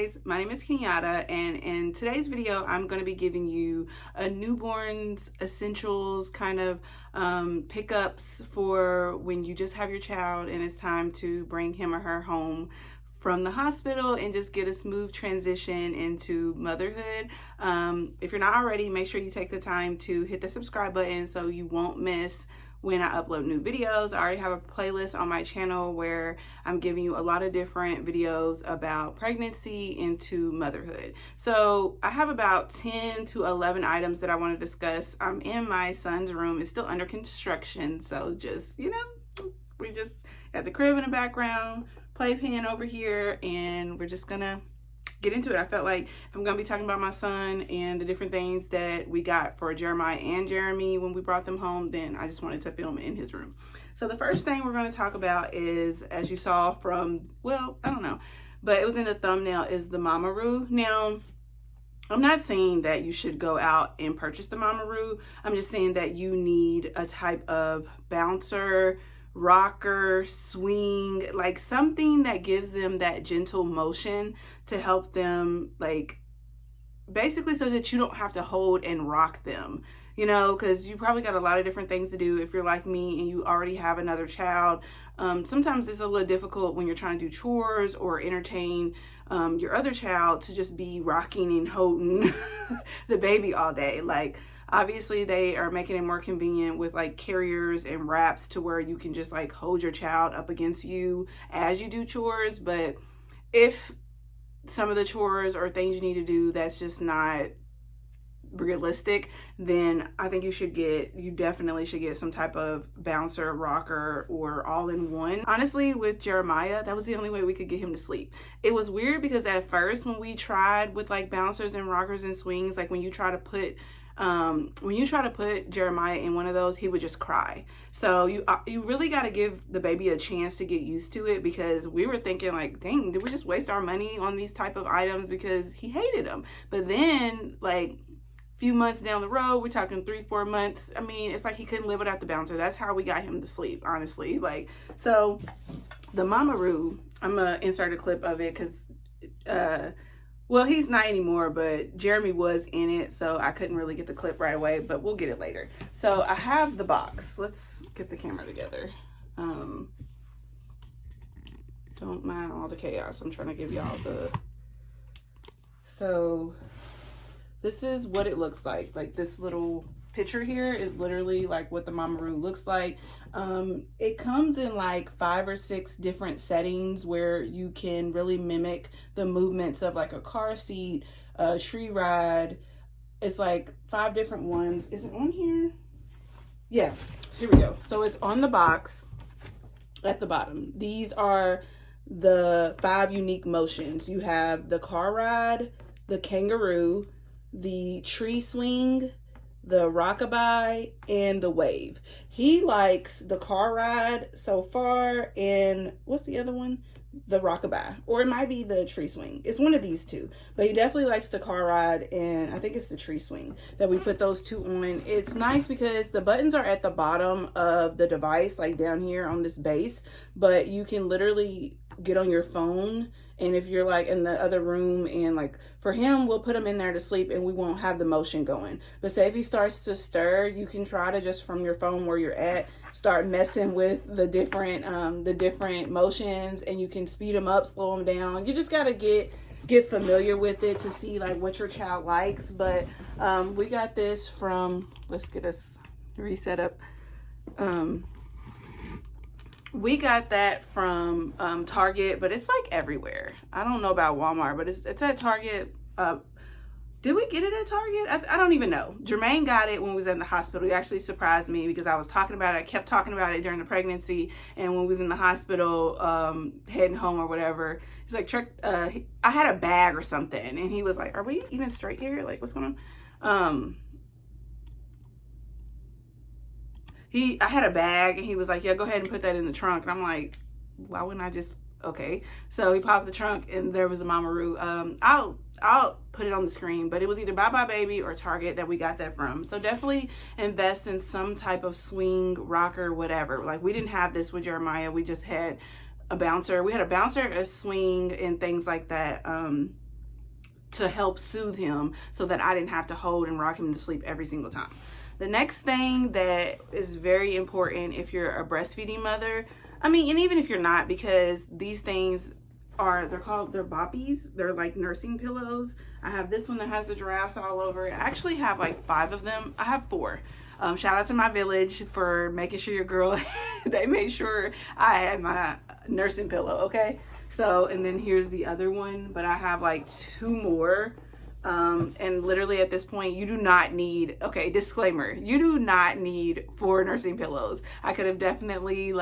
guys, my name is KenYada, and in today's video I'm going to be giving you a newborn's essentials kind of pickups for when you just have your child and it's time to bring him or her home from the hospital and just get a smooth transition into motherhood. If you're not already, make sure you take the time to hit the subscribe button so you won't miss when I upload new videos. I already have a playlist on my channel where I'm giving you a lot of different videos about pregnancy into motherhood. So I have about 10 to 11 items that I want to discuss. I'm in my son's room. It's still under construction, so just, you know, we just got the crib in the background, playpen over here, and we're just gonna get into it. I felt like if I'm gonna be talking about my son and the different things that we got for Jeremiah and Jeremy when we brought them home, then I just wanted to film in his room. So the first thing we're going to talk about is, as you saw from, well, I don't know, but it was in the thumbnail, is the Mamaroo. Now, I'm not saying that you should go out and purchase the Mamaroo. I'm just saying that you need a type of bouncer, rocker, swing, like something that gives them that gentle motion to help them, like basically so that you don't have to hold and rock them, you know, because you probably got a lot of different things to do. If you're like me and you already have another child, sometimes it's a little difficult when you're trying to do chores or entertain your other child to just be rocking and holding the baby all day. Like, obviously they are making it more convenient with like carriers and wraps to where you can just like hold your child up against you as you do chores. But if some of the chores or things you need to do, that's just not realistic, then I think you definitely should get some type of bouncer, rocker, or all-in-one. Honestly, with Jeremiah, that was the only way we could get him to sleep. It was weird because at first when we tried with like bouncers and rockers and swings, like when you try to put Jeremiah in one of those, he would just cry. So you really got to give the baby a chance to get used to it, because we were thinking like, dang, did we just waste our money on these type of items, because he hated them. But then like few months down the road, we're talking 3-4 months, I mean, it's like he couldn't live without the bouncer. That's how we got him to sleep, honestly. Like, so the Mamaroo, I'm gonna insert a clip of it because well, he's not anymore, but Jeremy was in it, so I couldn't really get the clip right away, but we'll get it later. So I have the box. Let's get the camera together. Don't mind all the chaos. I'm trying to give y'all the... So this is what it looks like. Like, this little picture here is literally like what the Mamaroo looks like. It comes in like 5 or 6 different settings where you can really mimic the movements of like a car seat, a tree ride. It's like 5 different ones. Is it on here? Yeah, here we go. So it's on the box at the bottom. These are the 5 unique motions. You have the car ride, the kangaroo, the tree swing, the rockabye, and the wave. He likes the car ride so far, and what's the other one? The rockabye, or it might be the tree swing. It's one of these two, but he definitely likes the car ride, and I think it's the tree swing that we put those 2 on. It's nice because the buttons are at the bottom of the device, like down here on this base, but you can literally get on your phone. And if you're like in the other room, and like for him, we'll put him in there to sleep and we won't have the motion going. But say if he starts to stir, you can try to just from your phone where you're at, start messing with the different motions, and you can speed them up, slow them down. You just got to get familiar with it to see like what your child likes. But we got this from, let's get us reset up. We got that from Target, but it's like everywhere. I don't know about Walmart, but it's at Target. Did we get it at Target? I don't even know. Jermaine got it when we was in the hospital. He actually surprised me because I was talking about it. I kept talking about it during the pregnancy, and when we was in the hospital, heading home or whatever, he's like, I had a bag or something, and he was like, "Are we even straight here? Like, what's going on?" I had a bag, and he was like, "Yeah, go ahead and put that in the trunk." And I'm like, why wouldn't I just, okay. So he popped the trunk, and there was a Mamaroo. I'll put it on the screen, but it was either Bye Bye Baby or Target that we got that from. So definitely invest in some type of swing, rocker, whatever. Like, we didn't have this with Jeremiah. We just had a bouncer. We had a bouncer, a swing, and things like that. to help soothe him so that I didn't have to hold and rock him to sleep every single time. The next thing that is very important if you're a breastfeeding mother, and even if you're not, because these things they're boppies. They're like nursing pillows. I have this one that has the giraffes all over it. I actually have like 5 of them. I have 4. Shout out to my village for making sure your girl, they made sure I had my nursing pillow, okay? So, and then here's the other one, but I have like 2 more. And literally at this point, you do not need, okay, disclaimer, you do not need 4 nursing pillows. I could have definitely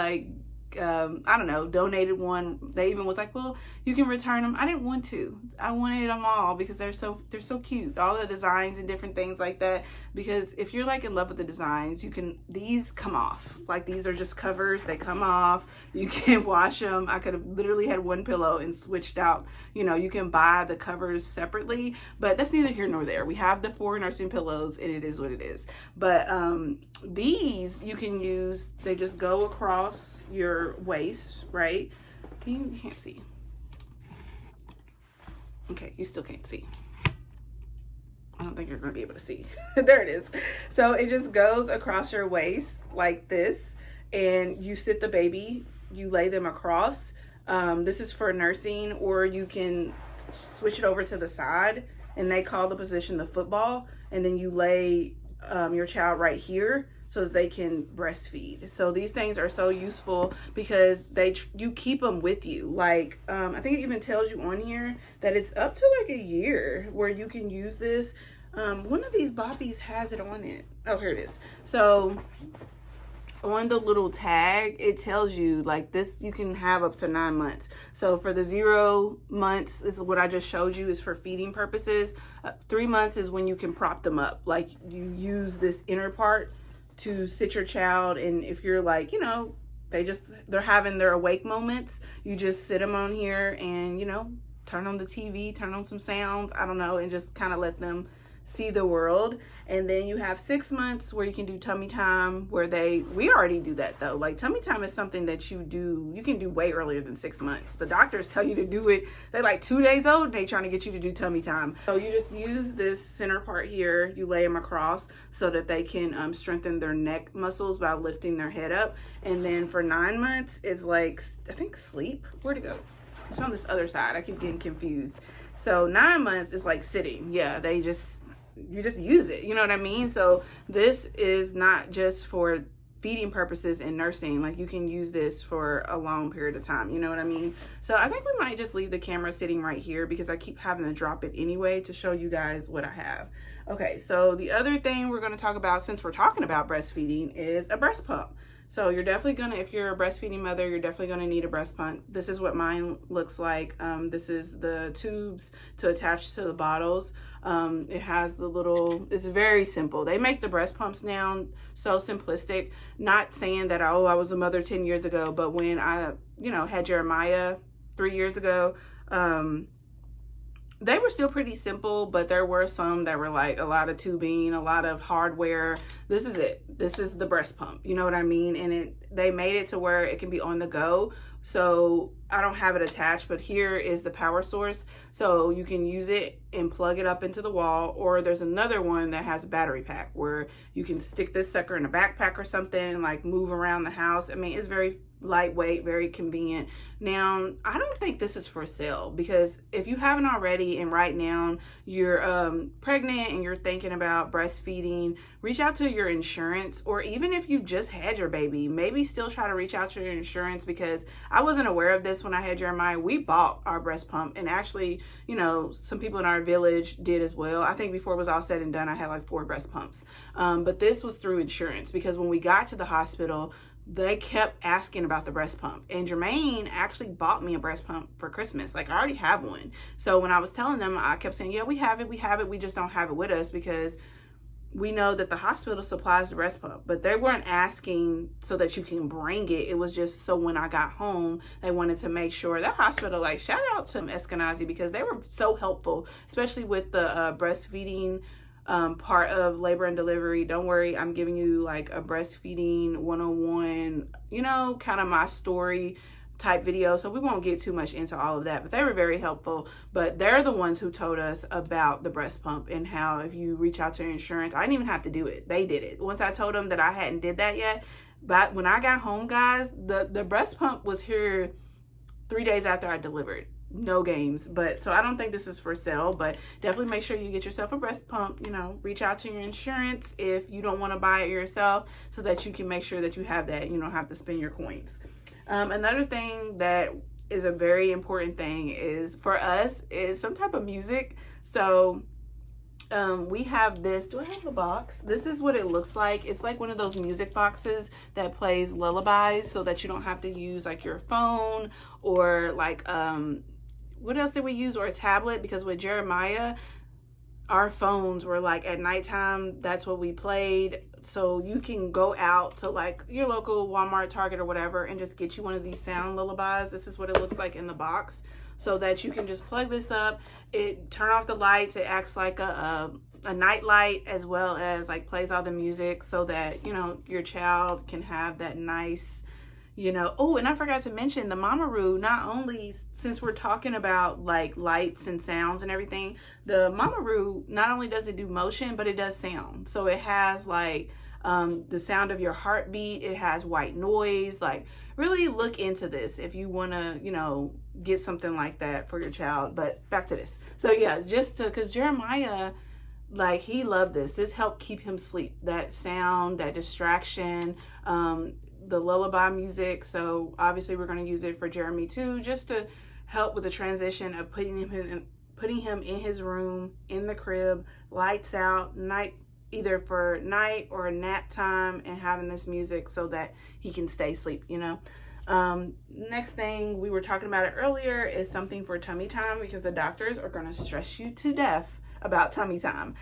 I don't know, donated one. They even was like, well, you can return them. I didn't want to. I wanted them all because they're so cute. All the designs and different things like that. Because if you're like in love with the designs, these come off. Like these are just covers. They come off. You can wash them. I could have literally had 1 pillow and switched out. You can buy the covers separately, but that's neither here nor there. We have the 4 nursing pillows and it is what it is. But these you can use, they just go across your waist, right? You can't see. Okay, you still can't see. I don't think you're going to be able to see. There it is. So it just goes across your waist like this, and you sit the baby, you lay them across. This is for nursing, or you can switch it over to the side, and they call the position the football, and then you lay your child right here so that they can breastfeed. So these things are so useful because you keep them with you. Like I think it even tells you on here that it's up to like a year where you can use this. One of these boppies has it on it. Oh, here it is. So on the little tag, it tells you like this, you can have up to 9 months. So for the 0 months, this is what I just showed you, is for feeding purposes. 3 months is when you can prop them up. Like you use this inner part to sit your child, and if you're like, they're having their awake moments, you just sit them on here and turn on the TV, turn on some sounds, I don't know, and just kind of let them see the world. And then you have 6 months where you can do tummy time, where we already do that though. Like tummy time is something that you can do way earlier than 6 months. The doctors tell you to do it. They're like 2 days old and they trying to get you to do tummy time. So you just use this center part here, you lay them across so that they can strengthen their neck muscles by lifting their head up. And then for 9 months, it's like, I think sleep. Where'd it go? It's on this other side. I keep getting confused. So 9 months is like sitting. Yeah, you just use it, you know what I mean? So this is not just for feeding purposes and nursing. Like you can use this for a long period of time, you know what I mean? So I think we might just leave the camera sitting right here because I keep having to drop it anyway to show you guys what I have. Okay, so the other thing we're going to talk about, since we're talking about breastfeeding, is a breast pump. So you're definitely gonna, if you're a breastfeeding mother, you're definitely gonna need a breast pump. This is what mine looks like. This is the tubes to attach to the bottles. It has the it's very simple. They make the breast pumps now so simplistic. Not saying that, I was a mother 10 years ago, but when I, had Jeremiah 3 years ago, they were still pretty simple, but there were some that were like a lot of tubing, a lot of hardware. This is it. This is the breast pump. You know what I mean? And they made it to where it can be on the go. So I don't have it attached, but here is the power source. So you can use it and plug it up into the wall, or there's another one that has a battery pack where you can stick this sucker in a backpack or something, like move around the house. I mean, it's very lightweight, very convenient. Now, I don't think this is for sale, because if you haven't already and right now you're pregnant and you're thinking about breastfeeding, reach out to your insurance, or even if you just had your baby, maybe still try to reach out to your insurance, because I wasn't aware of this when I had Jeremiah. We bought our breast pump, and actually, some people in our village did as well. I think before it was all said and done, I had like 4 breast pumps. But this was through insurance, because when we got to the hospital, they kept asking about the breast pump, and Jermaine actually bought me a breast pump for Christmas. Like, I already have one. So when I was telling them, I kept saying, yeah, we have it. We just don't have it with us because we know that the hospital supplies the breast pump, but they weren't asking so that you can bring it. It was just so when I got home, they wanted to make sure. That hospital, like, shout out to Eskenazi, because they were so helpful, especially with the breastfeeding part of labor and delivery. Don't worry, I'm giving you like a breastfeeding 101, kind of my story type video, so we won't get too much into all of that, but they were very helpful. But they're the ones who told us about the breast pump and how if you reach out to your insurance, I didn't even have to do it. They did it. Once I told them that I hadn't did that yet, but when I got home, guys, the breast pump was here 3 days after I delivered. No games. But so I don't think this is for sale, but definitely make sure you get yourself a breast pump. You know, reach out to your insurance if you don't want to buy it yourself, so that you can make sure that you have that, you don't have to spend your coins. Another thing that is a very important thing is for us is some type of music. So we have this. Do I have the box? This is what it looks like. It's like one of those music boxes that plays lullabies, so that you don't have to use like your phone or like what else did we use, or a tablet, because with Jeremiah, our phones were like at nighttime, that's what we played. So you can go out to like your local Walmart, Target, or whatever, and just get you one of these sound lullabies. This is what it looks like in the box, so that you can just plug this up. It turn off the lights. It acts like a night light, as well as like plays all the music, so that, you know, your child can have that nice, you know. Oh, and I forgot to mention the Mamaroo. Not only, since we're talking about like lights and sounds and everything, the Mamaroo not only does it do motion, but it does sound. So it has like the sound of your heartbeat. It has white noise. Like, really look into this if you want to, you know, get something like that for your child. But back to this. So yeah, just to, because Jeremiah, like, he loved this. This helped keep him asleep. That sound, that distraction, the lullaby music. So obviously we're going to use it for Jeremy too, just to help with the transition of putting him in his room, in the crib, lights out, night, either for night or nap time, and having this music so that he can stay asleep, you know. Next thing, we were talking about it earlier, is something for tummy time, because the doctors are going to stress you to death about tummy time.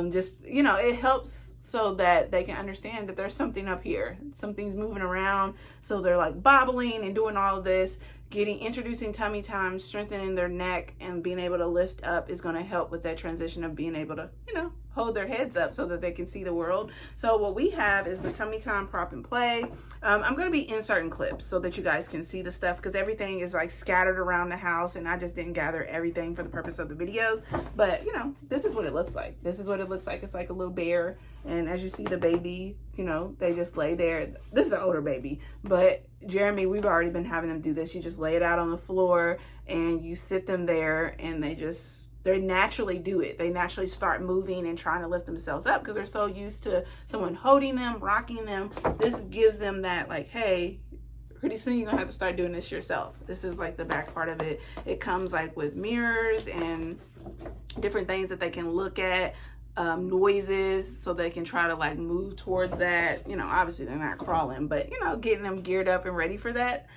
Just, you know, it helps so that they can understand that there's something up here, something's moving around, so they're like bobbling and doing all of this. Introducing tummy time, strengthening their neck, and being able to lift up is going to help with that transition of being able to, you know, hold their heads up so that they can see the world. So what we have is the tummy time prop and play. I'm going to be inserting clips so that you guys can see the stuff, because everything is like scattered around the house, and I just didn't gather everything for the purpose of the videos. But, you know, this is what it looks like. This is what it looks like. It's like a little bear, and as you see the baby, you know, they just lay there. This is an older baby, but Jeremy, we've already been having them do this. You just lay it out on the floor and you sit them there, and they naturally do it. They naturally start moving and trying to lift themselves up, because they're so used to someone holding them, rocking them. This gives them that, like, hey, pretty soon you're gonna have to start doing this yourself. This is like the back part of it. It comes like with mirrors and different things that they can look at, noises, so they can try to like move towards that. You know, obviously they're not crawling, but, you know, getting them geared up and ready for that.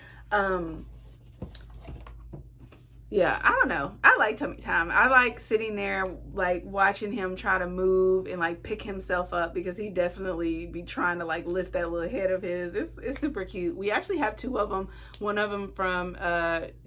Yeah, I don't know. I like tummy time. I like sitting there, like, watching him try to move and like pick himself up, because he definitely be trying to like lift that little head of his. It's super cute. We actually have 2 of them. One of them from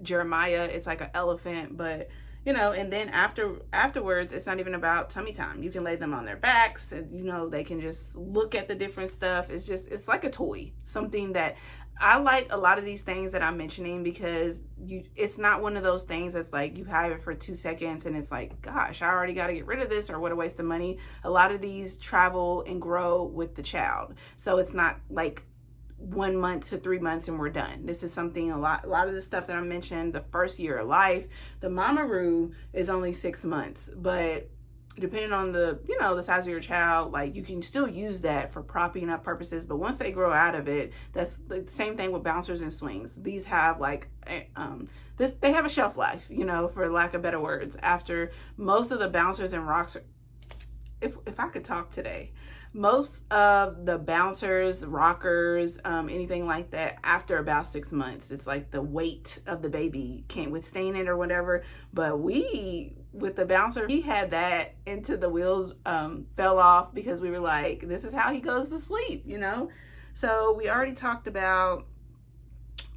Jeremiah. It's like an elephant, but, you know, and then afterwards, it's not even about tummy time. You can lay them on their backs, and, you know, they can just look at the different stuff. It's like a toy, something that I like. A lot of these things that I'm mentioning, because it's not one of those things that's like you have it for 2 seconds and it's like, gosh, I already got to get rid of this, or what a waste of money. A lot of these travel and grow with the child. So it's not like 1 month to 3 months and we're done. This is something, a lot of the stuff that I mentioned, the first year of life. The Mamaroo is only 6 months, but depending on the, you know, the size of your child, like, you can still use that for propping up purposes. But once they grow out of it, that's the same thing with bouncers and swings. These have like they have a shelf life, you know, for lack of better words. After most of the bouncers and rocks, if I could talk today, most of the bouncers, rockers, anything like that, after about 6 months, it's like the weight of the baby can't withstand it or whatever. But with the bouncer, he had that into the wheels fell off, because we were like, this is how he goes to sleep, you know. So we already talked about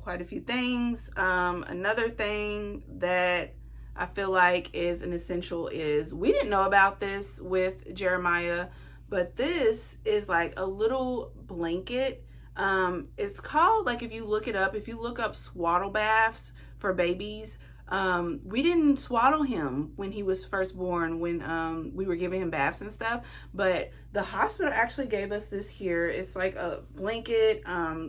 quite a few things. Another thing that I feel like is an essential is, we didn't know about this with Jeremiah, but this is like a little blanket. It's called, like, if you look it up, if you look up swaddle baths for babies, we didn't swaddle him when he was first born, when we were giving him baths and stuff, but the hospital actually gave us this here. It's like a blanket,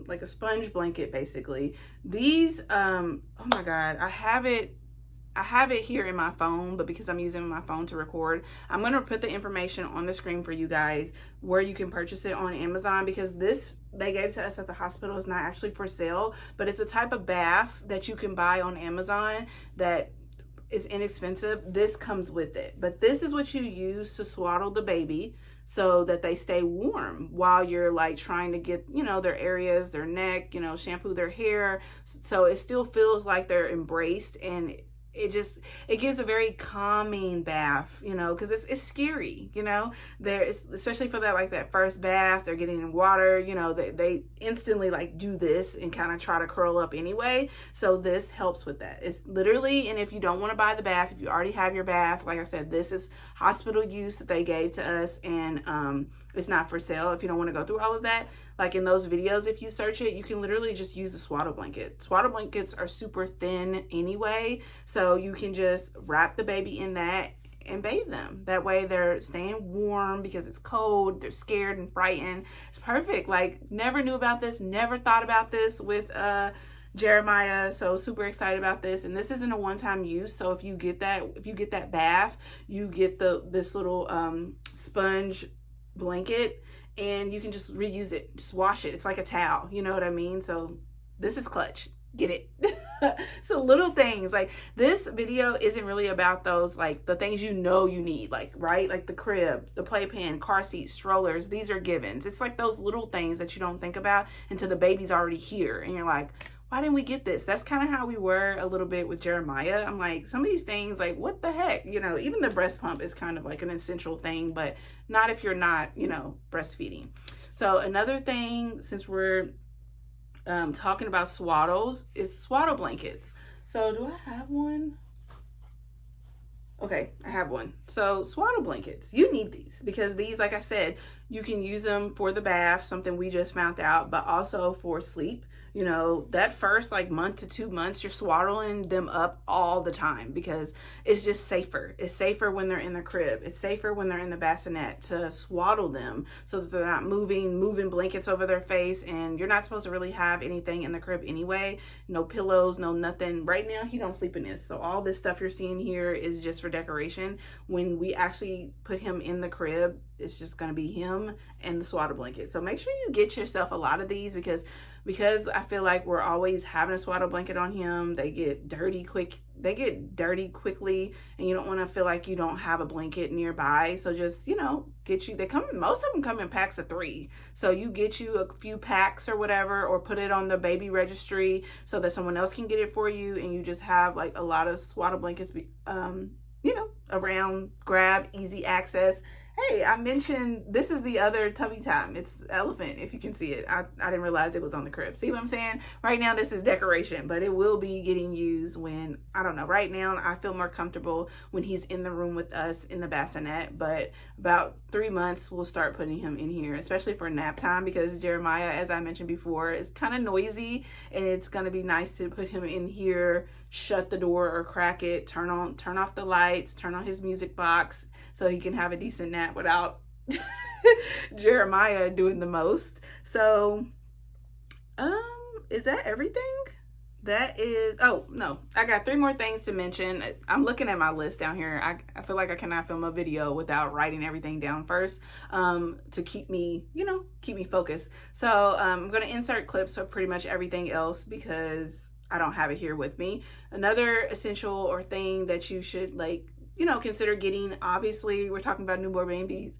like a sponge blanket basically. These oh my god, I have it here in my phone, but because I'm using my phone to record, I'm going to put the information on the screen for you guys where you can purchase it on Amazon, because this they gave to us at the hospital is not actually for sale, but it's a type of bath that you can buy on Amazon that is inexpensive. This comes with it, but this is what you use to swaddle the baby so that they stay warm while you're like trying to get, you know, their areas, their neck, you know, shampoo their hair, so it still feels like they're embraced, and it gives a very calming bath, you know, because it's scary, you know, especially for that, like that first bath, they're getting in water, you know, they instantly like do this and kind of try to curl up anyway. So this helps with that. It's literally, and if you don't want to buy the bath, if you already have your bath, like I said, this is hospital use that they gave to us, and it's not for sale. If you don't want to go through all of that, like in those videos, if you search it, you can literally just use a swaddle blanket. Swaddle blankets are super thin anyway, so you can just wrap the baby in that and bathe them. That way they're staying warm because it's cold, they're scared and frightened. It's perfect. Like, never knew about this, never thought about this with Jeremiah, so super excited about this. And this isn't a one-time use, so if you get that bath, you get this little sponge blanket, and you can just reuse it, just wash it. It's like a towel, you know what I mean? So this is clutch. Get it? So little things like this video isn't really about those, like the things you know you need, like, right, like the crib, the playpen, car seat, strollers. These are givens. It's like those little things that you don't think about until the baby's already here and you're like, why didn't we get this? That's kind of how we were a little bit with Jeremiah. I'm like, some of these things, like, what the heck? You know, even the breast pump is kind of like an essential thing, but not if you're not, you know, breastfeeding. So another thing, since we're talking about swaddles, is swaddle blankets. So do I have one? Okay, I have one. So swaddle blankets, you need these because these, like I said, you can use them for the bath, something we just found out, but also for sleep. You know, that first like month to 2 months, you're swaddling them up all the time because it's just safer. It's safer when they're in the crib. It's safer when they're in the bassinet to swaddle them so that they're not moving blankets over their face. And you're not supposed to really have anything in the crib anyway. No pillows, no nothing. Right now, he don't sleep in this. So all this stuff you're seeing here is just for decoration. When we actually put him in the crib, it's just going to be him and the swaddle blanket. So make sure you get yourself a lot of these because I feel like we're always having a swaddle blanket on him. They get dirty quickly, and you don't want to feel like you don't have a blanket nearby. So just, you know, most of them come in packs of 3. So you get you a few packs or whatever, or put it on the baby registry so that someone else can get it for you, and you just have like a lot of swaddle blankets, you know, around, grab, easy access. Hey, I mentioned this is the other tummy time. It's elephant, if you can see it. I didn't realize it was on the crib. See what I'm saying? Right now, this is decoration, but it will be getting used when, I don't know, right now, I feel more comfortable when he's in the room with us in the bassinet, but about 3 months, we'll start putting him in here, especially for nap time, because Jeremiah, as I mentioned before, is kind of noisy, and it's going to be nice to put him in here, shut the door or crack it, turn off the lights, turn on his music box, so he can have a decent nap without Jeremiah doing the most. So, is that everything? That is, oh, no, I got 3 more things to mention. I'm looking at my list down here. I feel like I cannot film a video without writing everything down first, to keep me, you know, keep me focused. So, I'm going to insert clips of pretty much everything else because I don't have it here with me. Another essential or thing that you should, like, you know, consider getting, obviously, we're talking about newborn babies.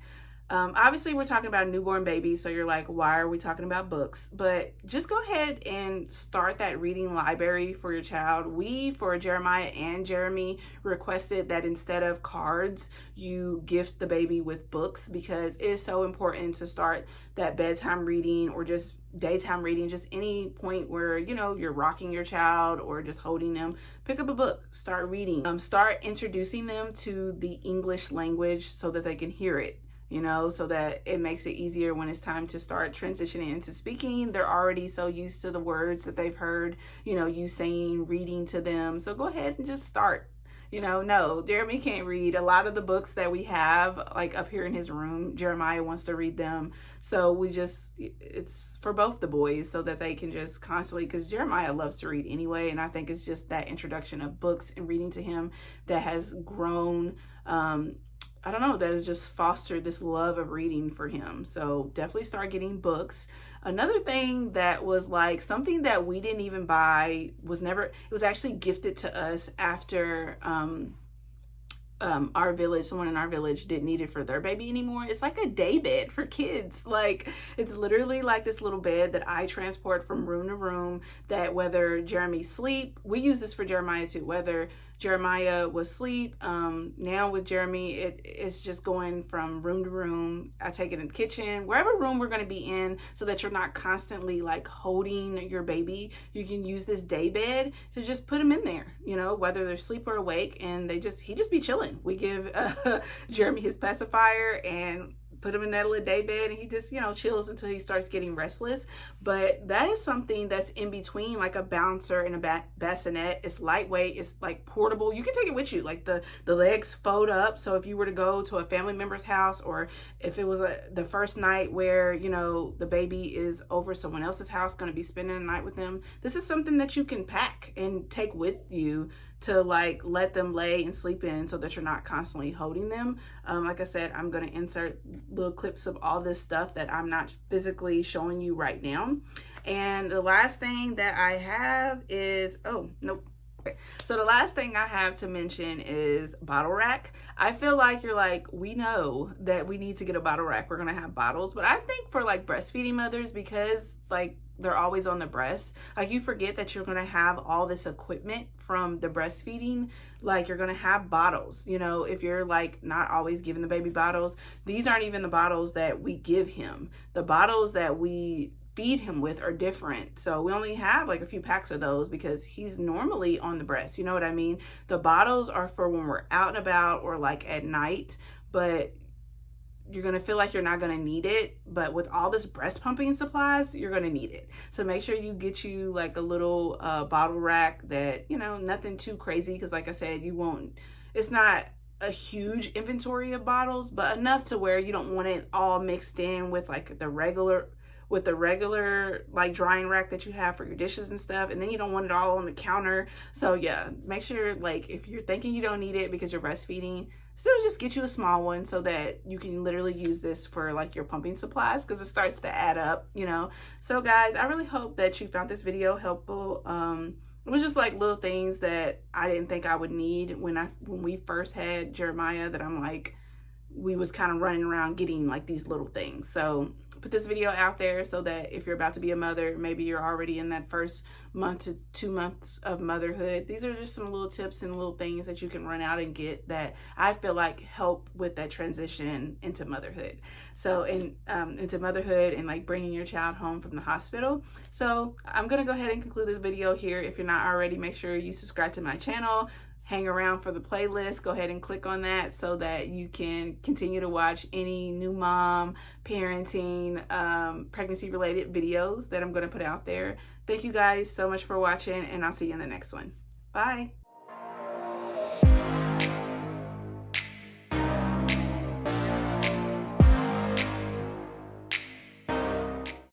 Obviously, we're talking about newborn babies, so you're like, why are we talking about books? But just go ahead and start that reading library for your child. We, for Jeremiah and Jeremy, requested that instead of cards, you gift the baby with books because it is so important to start that bedtime reading or just daytime reading, just any point where, you know, you're rocking your child or just holding them. Pick up a book, start reading, start introducing them to the English language so that they can hear it. you know, so that it makes it easier when it's time to start transitioning into speaking. They're already so used to the words that they've heard, you know, you saying, reading to them. So go ahead and just start. You know, no, Jeremy can't read. A lot of the books that we have, like up here in his room, Jeremiah wants to read them. So it's for both the boys so that they can just constantly, because Jeremiah loves to read anyway. And I think it's just that introduction of books and reading to him that has grown, I don't know, that has just fostered this love of reading for him. So definitely start getting books. Another thing that was like something that we didn't even buy it was actually gifted to us after our village, someone in our village didn't need it for their baby anymore. It's like a day bed for kids. Like, it's literally like this little bed that I transport from room to room, that whether Jeremy sleep, we use this for Jeremiah too, whether Jeremiah was asleep, now with Jeremy, it's just going from room to room. I take it in the kitchen, wherever room we're going to be in, so that you're not constantly like holding your baby. You can use this day bed to just put them in there, you know, whether they're asleep or awake, and he just be chilling. We give Jeremy his pacifier and put him in that little day bed, and he just, you know, chills until he starts getting restless. But that is something that's in between like a bouncer and a bassinet. It's lightweight, it's like portable. You can take it with you. Like the legs fold up, so if you were to go to a family member's house, or if it was the first night where, you know, the baby is over someone else's house, going to be spending the night with them, this is something that you can pack and take with you to like let them lay and sleep in, so that you're not constantly holding them. Like I said, I'm going to insert little clips of all this stuff that I'm not physically showing you right now. And the last thing that I have is, oh, nope. Okay. So the last thing I have to mention is bottle rack. I feel like you're like, we know that we need to get a bottle rack. We're going to have bottles. But I think for like breastfeeding mothers, because like they're always on the breast, like you forget that you're going to have all this equipment from the breastfeeding. Like you're going to have bottles, you know, if you're like not always giving the baby bottles. These aren't even the bottles that we give him. The bottles that we feed him with are different. So we only have like a few packs of those because he's normally on the breast. You know what I mean? The bottles are for when we're out and about or like at night, but you're going to feel like you're not going to need it. But with all this breast pumping supplies, you're going to need it. So make sure you get you like a little bottle rack that, you know, nothing too crazy. Because like I said, it's not a huge inventory of bottles, but enough to where you don't want it all mixed in with like the regular like drying rack that you have for your dishes and stuff, and then you don't want it all on the counter. So yeah, make sure like if you're thinking you don't need it because you're breastfeeding, still just get you a small one so that you can literally use this for like your pumping supplies, because it starts to add up, you know. So guys, I really hope that you found this video helpful. It was just like little things that I didn't think I would need when we first had Jeremiah, that I'm like, we was kind of running around getting like these little things. So put this video out there so that if you're about to be a mother, maybe you're already in that first month to 2 months of motherhood, these are just some little tips and little things that you can run out and get that I feel like help with that transition into motherhood. So into motherhood and like bringing your child home from the hospital. So I'm gonna go ahead and conclude this video here. If you're not already, make sure you subscribe to my channel. Hang around for the playlist. Go ahead and click on that so that you can continue to watch any new mom, parenting, pregnancy related videos that I'm going to put out there. Thank you guys so much for watching, and I'll see you in the next one. Bye.